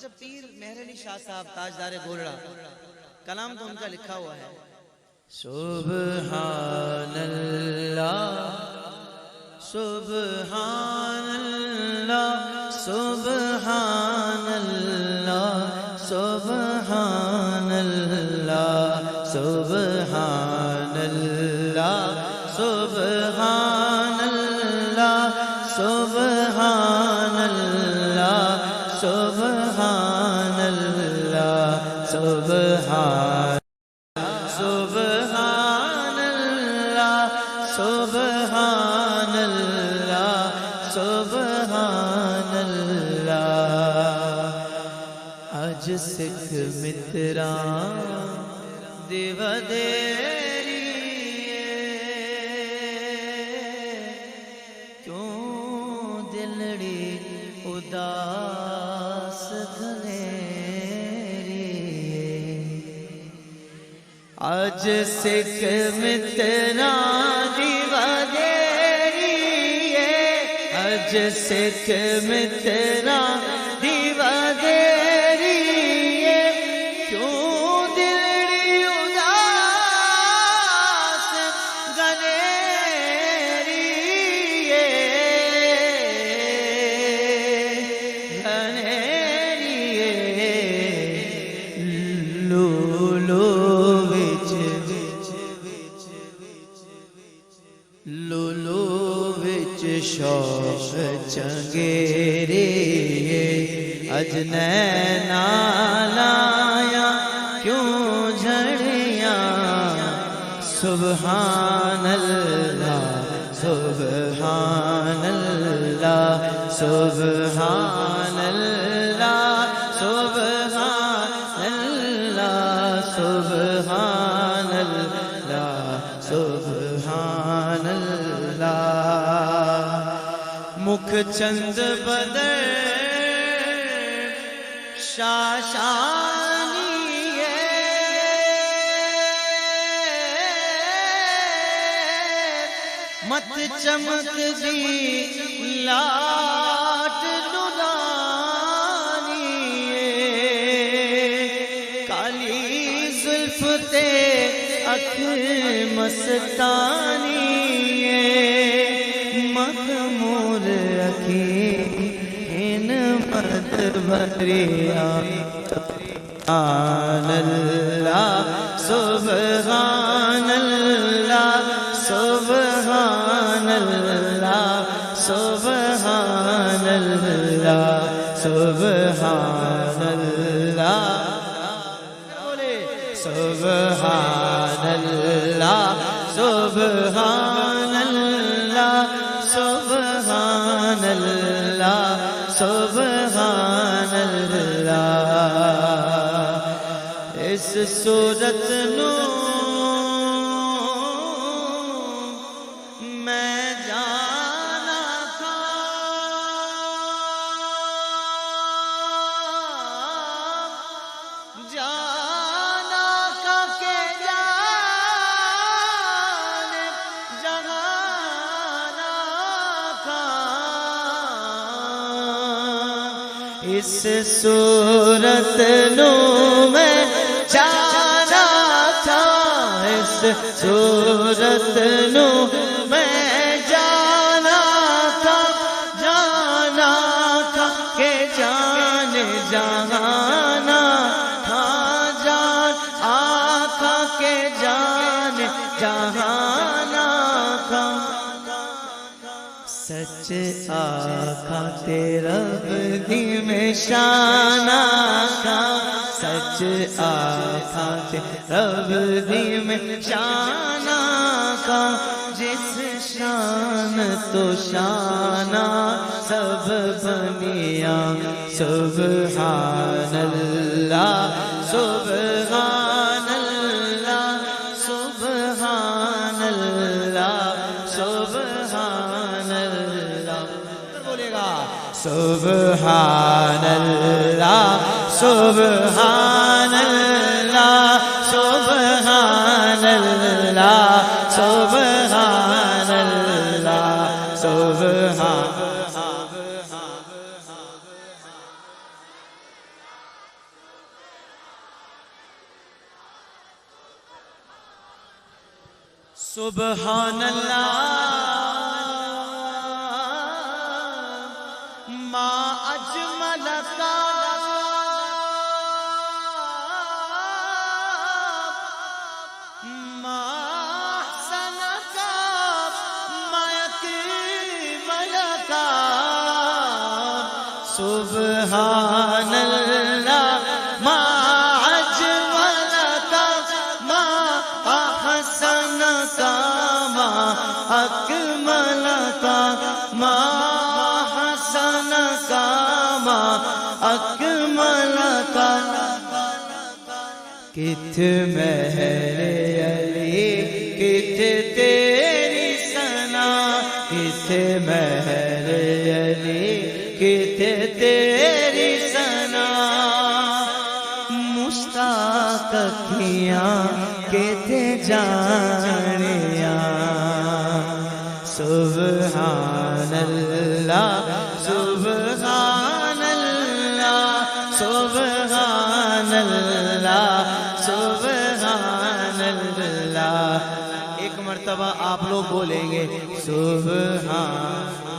اچھا پیر مہر علی شاہ صاحب تاجدار گولڑا، کلام تو ان کا لکھا ہوا ہے. سبحان اللہ سبحان اللہ سبحان اللہ سبحان اللہ سبحان اللہ سبحان اللہ سبحان اللہ سبحان اللہ سبحان سبحان اللہ سبحان اللہ سبحان اللہ. اج سکھ متراں دی ودیری کیوں دلڑی اداس گھنیری. اج سکھ متراں دی ودیری اج سکھ متراں دی ودیری کیوں دلڑی اداس گھنیری لولو وچ شوق چنگیری اج نینا لایا کیوں جھڑیاں. سبحان اللہ سبحان اللہ سبحان اللہ سبحان اللہ سبحان اللہ سبحان اللہ. مکھ چند بدر شاشانی مت چمک دی لاٹ لدانی کالی زلف تے اکھ مستانی مخمور اکھی ان مد بھریا. سبحان اللہ سبحان اللہ سبحان اللہ سبحان اللہ سبحان اللہ سبحان اللہ سبحان اللہ سبحان اللہ سبحان اللہ. اس صورت نو میں جانا تھا جانا کا کہ جانے جہانا تھا. اس صورت نو میں جانا تھا اس صورت نو میں جانا تھا کہ جان جہانا تھا جان آقا کے جان جہانا تھا. سچ آقا تیرا بدی میں شانہ تھا سچ آقا تیرا بدی میں شانہ تھا. جس شان تو شانہ سب بنیا. سبحان اللہ سبحان اللہ سبحان اللہ سبحان اللہ. بولے گا سبحان اللہ سبحان اللہ سبحان اللہ سبحان اللہ سبحان سبحان اللہ ما اجمل کا ما احسن کا ما اکمل کا سبحان اللہ ما اجمل کا ما احسن کا ما اکمل کا ما احسن کا ما اکمل کا کت مہر علی کت تیری ثنا کت مہر علی کت تیری ثنا مشتاق کیاں کت جانیاں سبحان اللہ سبحان اللہ سبحان اللہ سبحان اللہ. ایک مرتبہ آپ لوگ بولیں گے سبحان